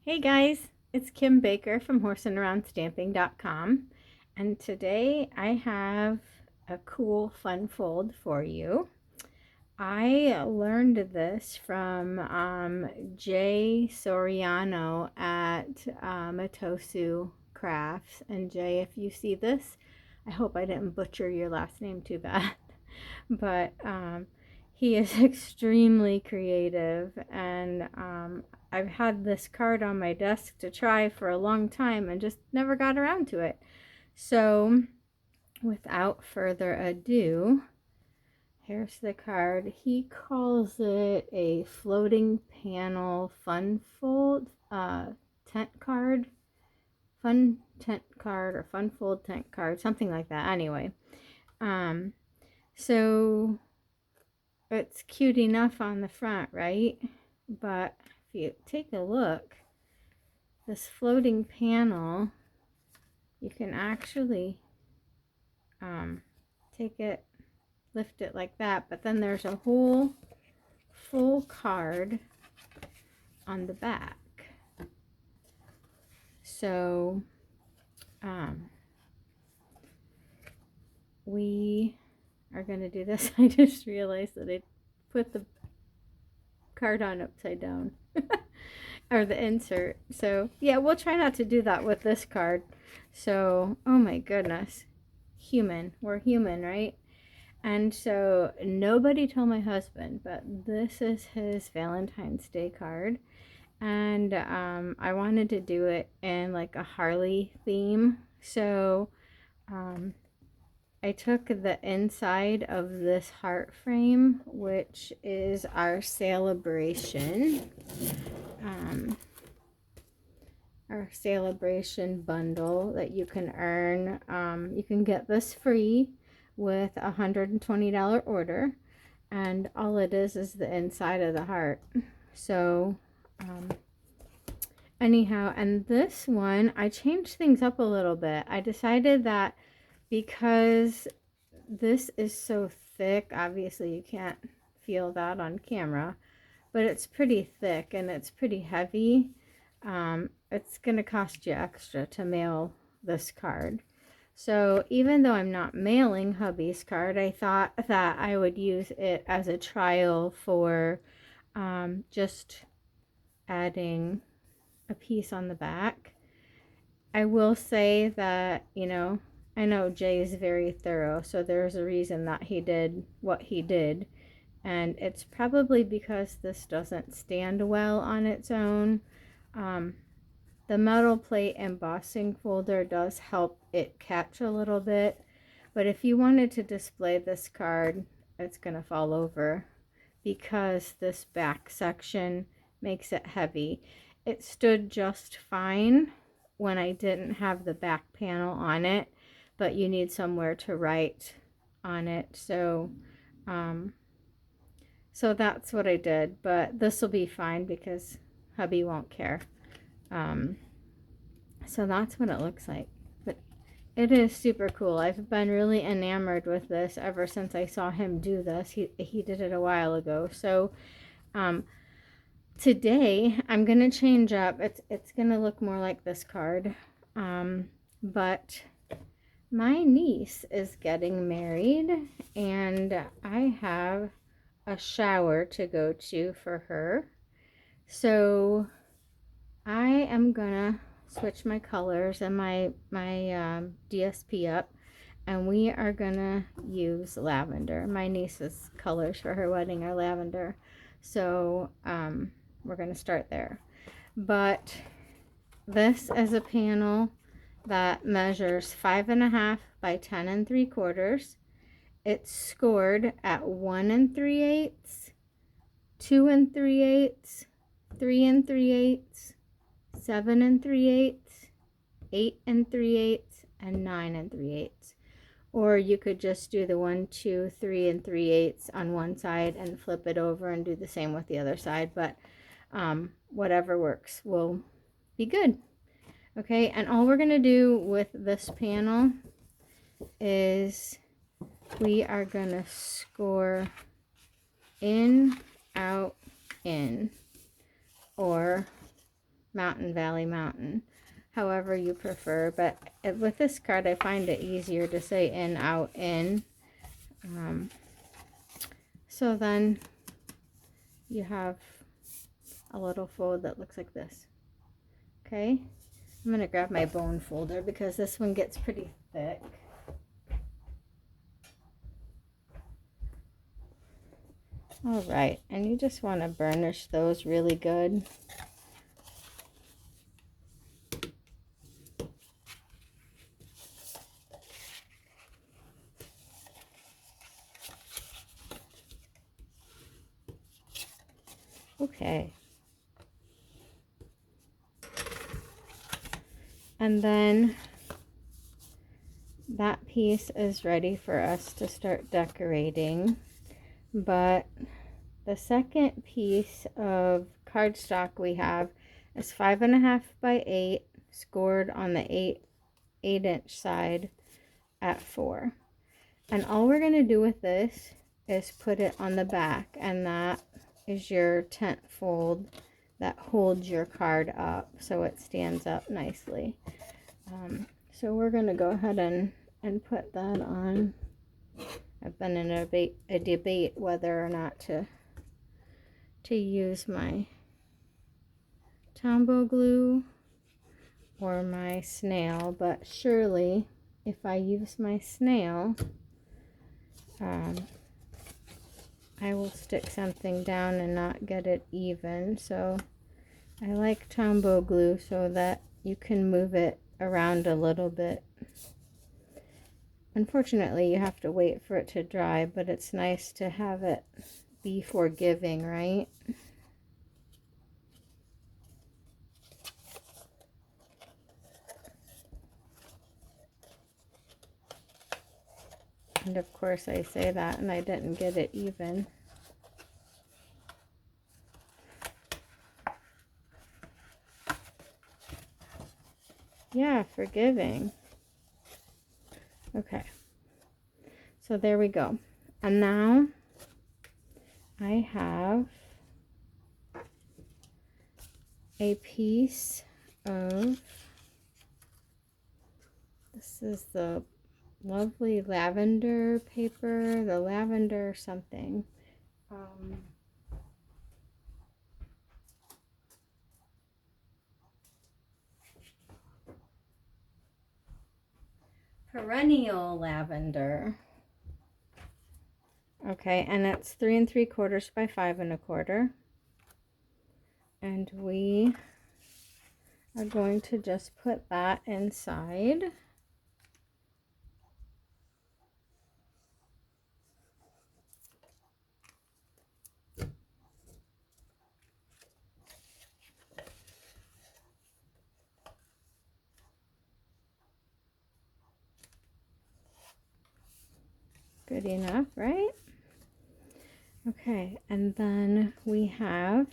Hey guys, it's Kim Baker from horseandaroundstamping.com, and today I have a cool fun fold for you. I learned this from Jay Soriano at Matosu Crafts. And Jay, if you see this, I hope I didn't butcher your last name too bad. But he is extremely creative, and I've had this card on my desk to try for a long time and just never got around to it. So, without further ado, here's the card. He calls it a floating panel fun fold tent card. Fun tent card or fun fold tent card, something like that. Anyway, so it's cute enough on the front, right? But if you take a look, this floating panel, you can actually take it, lift it like that, but then there's a whole full card on the back. So we are going to do this. I just realized that I put the card on upside down or the insert. So yeah, we'll try not to do that with this card. So, oh my goodness, we're human, right? And so nobody told my husband, but this is his Valentine's Day card. And I wanted to do it in like a Harley theme. So I took the inside of this heart frame, which is our celebration. Our celebration bundle that you can earn. You can get this free with a $120 order, and all it is the inside of the heart. So anyhow, and this one I changed things up a little bit. I decided that because this is so thick, obviously you can't feel that on camera, but it's pretty thick and it's pretty heavy. It's going to cost you extra to mail this card. So even though I'm not mailing hubby's card, I thought that I would use it as a trial for just adding a piece on the back. I will say that, I know Jay is very thorough, so there's a reason that he did what he did. And it's probably because this doesn't stand well on its own. The metal plate embossing folder does help it catch a little bit, but if you wanted to display this card, it's going to fall over because this back section makes it heavy. It stood just fine when I didn't have the back panel on it, but you need somewhere to write on it. So that's what I did, but this will be fine because hubby won't care. So that's what it looks like. But it is super cool. I've been really enamored with this ever since I saw him do this. He did it a while ago. So today I'm gonna change up. It's gonna look more like this card. But my niece is getting married, and I have a shower to go to for her. So I am gonna switch my colors and my DSP up, and we are gonna use lavender. My niece's colors for her wedding are lavender, so we're gonna start there. But this is a panel that measures 5.5 by 10 3/4. It's scored at 1 3/8, 2 3/8, 3 3/8, 7 3/8, 8 3/8, and 9 3/8. Or you could just do the 1, 2, 3 3/8 on one side and flip it over and do the same with the other side. But whatever works will be good. Okay, and all we're going to do with this panel is we are going to score in, out, in, or Mountain Valley Mountain, however you prefer. But with this card, I find it easier to say in, out, in. So then you have a little fold that looks like this. Okay, I'm going to grab my bone folder because this one gets pretty thick. All right, and you just want to burnish those really good. Okay. And then that piece is ready for us to start decorating. But the second piece of cardstock we have is 5.5 by 8, scored on the 8-inch side at 4. And all we're going to do with this is put it on the back, and that is your tent fold that holds your card up so it stands up nicely. So we're going to go ahead and put that on. I've been in a debate whether or not to use my Tombow glue or my snail, but surely if I use my snail, I will stick something down and not get it even. So I like Tombow glue so that you can move it around a little bit. Unfortunately, you have to wait for it to dry, but it's nice to have it be forgiving, right? And of course I say that and I didn't get it even. Yeah, forgiving. Okay. So there we go. And now I have a piece of, this is the lovely lavender paper, the lavender something. Perennial lavender. Okay, and it's 3 3/4 by 5 1/4. And we are going to just put that inside. Good enough, right? Okay, and then we have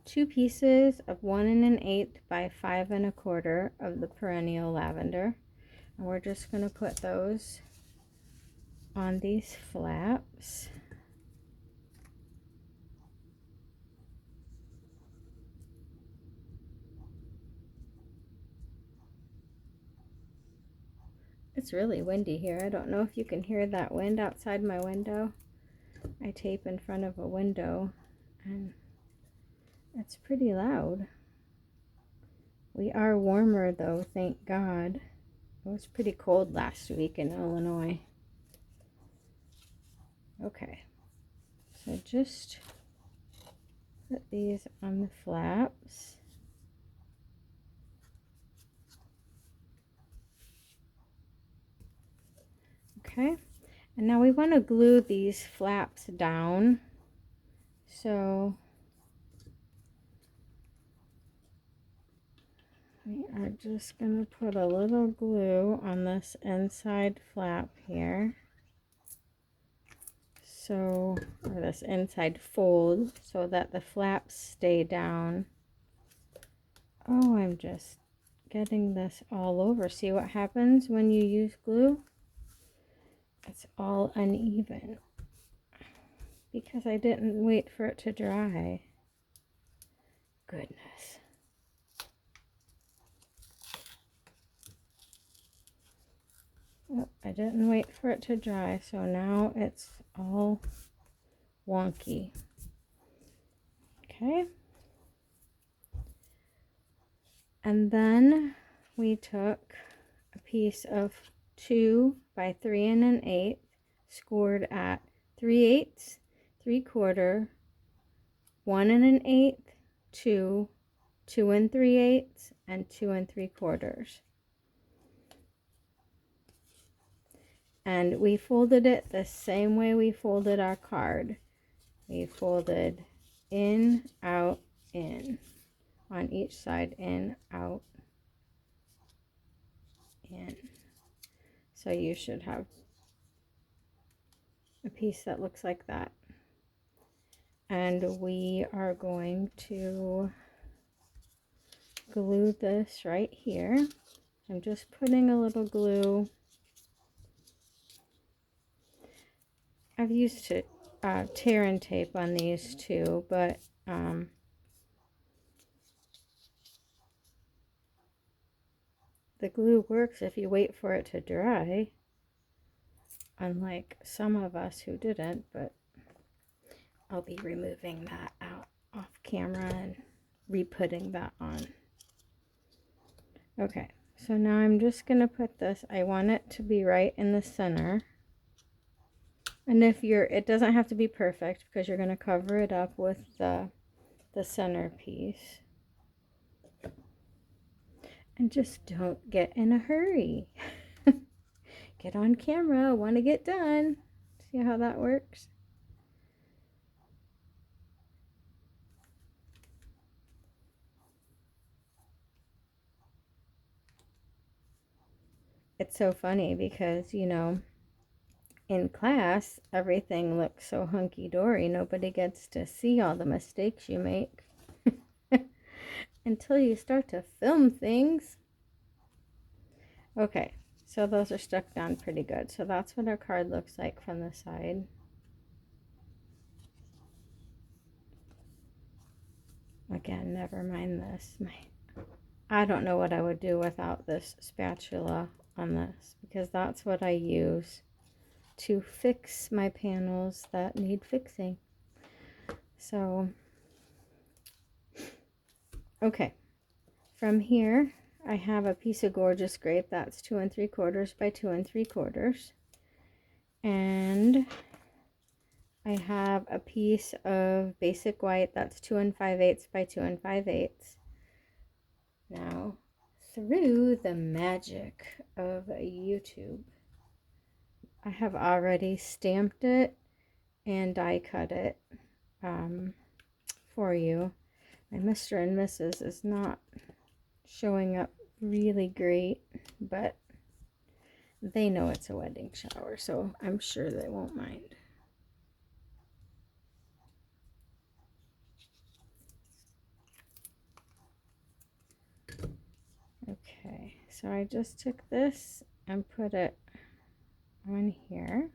2 pieces of 1 1/8 by 5 1/4 of the perennial lavender. And we're just going to put those on these flaps. It's really windy here. I don't know if you can hear that wind outside my window. I tape in front of a window and it's pretty loud. We are warmer though, thank God. It was pretty cold last week in Illinois. Okay, so just put these on the flaps. Okay, and now we want to glue these flaps down. So we are just going to put a little glue on this inside flap here. So, or this inside fold, so that the flaps stay down. Oh, I'm just getting this all over. See what happens when you use glue? It's all uneven because I didn't wait for it to dry. Goodness. didn't wait for it to dry, so now it's all wonky. Okay. And then we took a piece of 2 by 3 1/8, scored at 3/8, 3/4, 1 1/8, 2, 2 3/8, and 2 3/4. And we folded it the same way we folded our card. We folded in, out, in on each side, in, out, in. So you should have a piece that looks like that. And we are going to glue this right here. I'm just putting a little glue. I've used tear and tape on these too, but the glue works if you wait for it to dry, unlike some of us who didn't. But I'll be removing that out off camera and re-putting that on. Okay, so now I'm just going to put this, I want it to be right in the center. And if it doesn't have to be perfect because you're going to cover it up with the centerpiece. And just don't get in a hurry. Get on camera, want to get done. See how that works? It's so funny because, you know, in class, everything looks so hunky-dory. Nobody gets to see all the mistakes you make until you start to film things. Okay, so those are stuck down pretty good. So that's what our card looks like from the side. Again, never mind this. I don't know what I would do without this spatula on this, because that's what I use to fix my panels that need fixing. So, okay, from here I have a piece of Gorgeous Grape that's 2 3/4 by 2 3/4, and I have a piece of Basic White that's 2 5/8 by 2 5/8. Now, through the magic of YouTube, I have already stamped it and die cut it for you. My Mr. and Mrs. is not showing up really great, but they know it's a wedding shower, so I'm sure they won't mind. Okay, so I just took this and put it on here.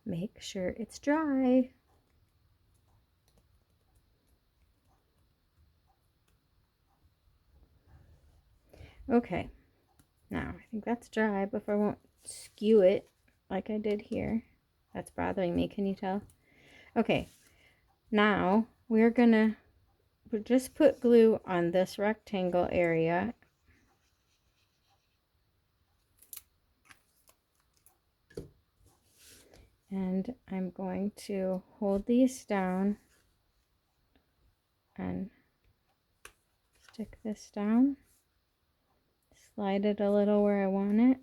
Make sure it's dry. Okay, now I think that's dry, but if I won't skew it like I did here, that's bothering me, can you tell? Okay, now we're gonna just put glue on this rectangle area. And I'm going to hold these down and stick this down, slide it a little where I want it,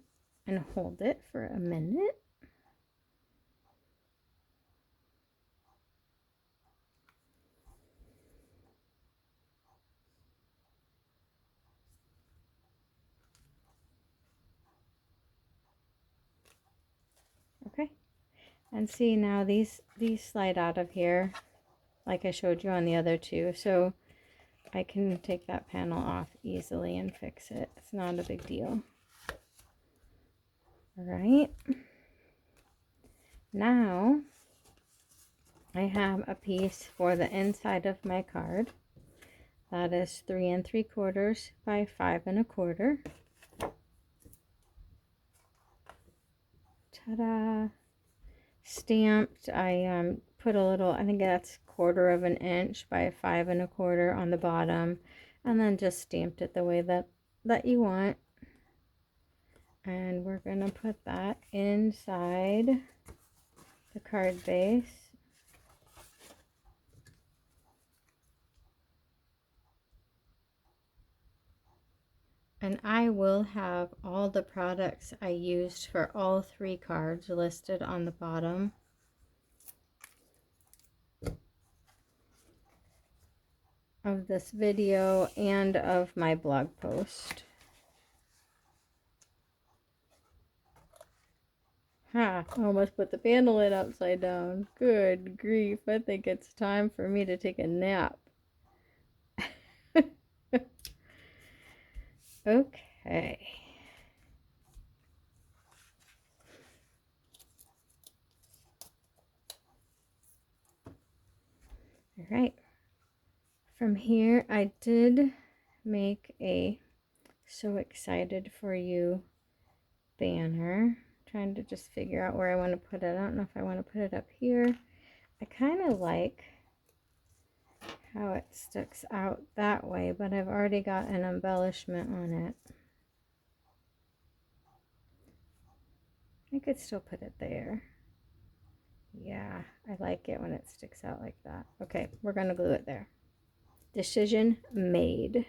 and hold it for a minute. Okay, and see, now these slide out of here like I showed you on the other two, so I can take that panel off easily and fix it. It's not a big deal. All right, now I have a piece for the inside of my card. That is 3 3/4 by 5 1/4. Ta-da! Stamped. I put a little, I think that's 1/4 of an inch by 5 1/4 on the bottom, and then just stamped it the way that you want. And we're gonna put that inside the card base. And I will have all the products I used for all 3 cards listed on the bottom. Of this video and of my blog post. Ha! I almost put the panel lid upside down. Good grief, I think it's time for me to take a nap. Okay. All right. From here, I did make a So Excited For You banner. Trying to just figure out where I want to put it. I don't know if I want to put it up here. I kind of like how it sticks out that way, but I've already got an embellishment on it. I could still put it there. Yeah, I like it when it sticks out like that. Okay, we're going to glue it there. Decision made.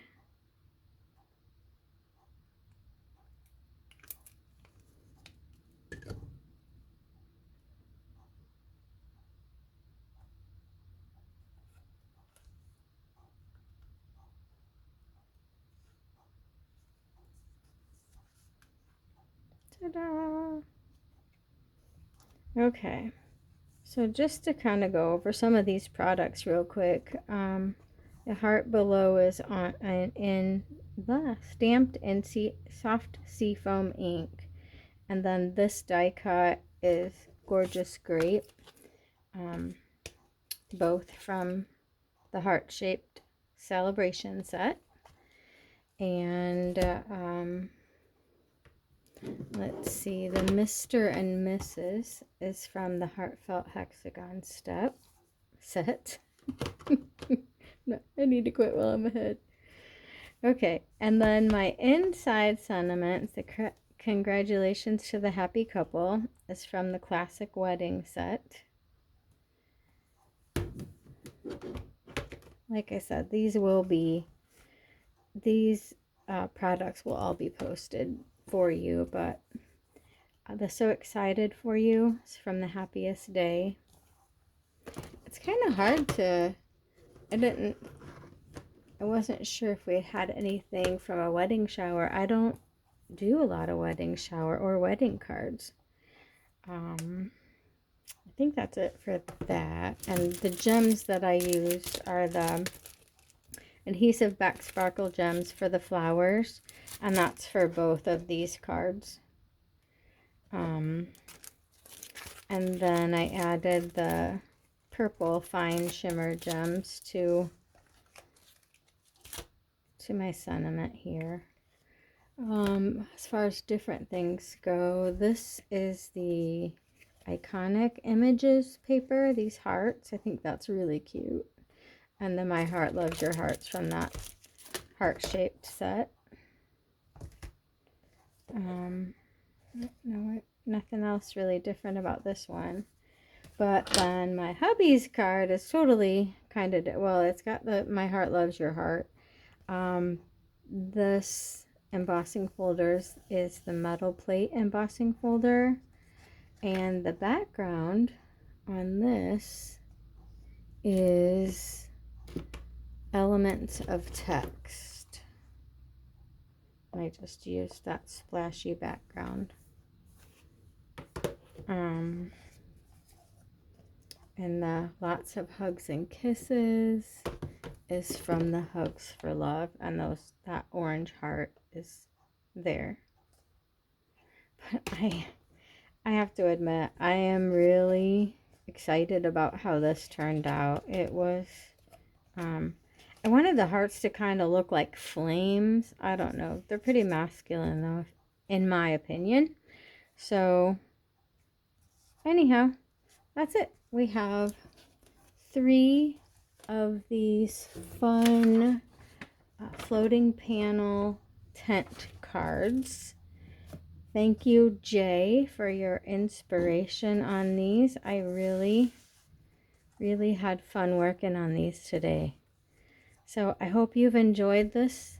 Ta-da! Okay, so just to kind of go over some of these products real quick, the heart below is in the stamped in soft seafoam ink, and then this die cut is Gorgeous Grape, both from the heart-shaped celebration set, and let's see, the Mr. and Mrs. is from the Heartfelt Hexagon set. No, I need to quit while I'm ahead. Okay, and then my inside sentiments, the congratulations to the happy couple, is from the Classic Wedding set. Like I said, these products will all be posted for you, but the So Excited For You is from the Happiest Day. It's kind of hard to, I wasn't sure if we had anything from a wedding shower. I don't do a lot of wedding shower or wedding cards. I think that's it for that. And the gems that I used are the adhesive back sparkle gems for the flowers, and that's for both of these cards. And then I added the purple fine shimmer gems to my sentiment here. As far as different things go, this is the Iconic Images paper, these hearts. I think that's really cute. And then My Heart Loves Your Hearts from that heart-shaped set. No, nothing else really different about this one. But then my hubby's card is totally kind of, well, it's got the My Heart Loves Your Heart. This embossing folders is the metal plate embossing folder, and the background on this is Elements of Text. I just used that splashy background. And the Lots of Hugs and Kisses is from the Hugs for Love, and that orange heart is there. But I have to admit, I am really excited about how this turned out. It was I wanted the hearts to kind of look like flames. I don't know. They're pretty masculine though, in my opinion. So anyhow, that's it. We have 3 of these fun floating panel tent cards. Thank you, Jay, for your inspiration on these. I really had fun working on these today. So I hope you've enjoyed this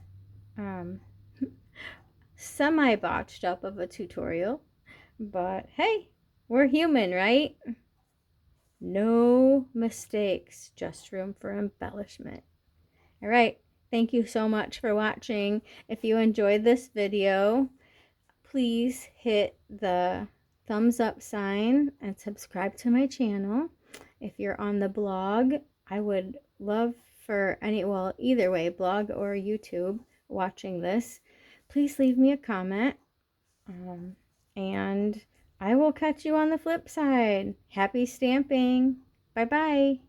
semi-botched up of a tutorial. But hey, we're human, right? No mistakes, just room for embellishment. All right, thank you so much for watching. If you enjoyed this video, please hit the thumbs up sign and subscribe to my channel. If you're on the blog, I would love for either way, blog or YouTube, watching this, please leave me a comment. And I will catch you on the flip side. Happy stamping. Bye-bye.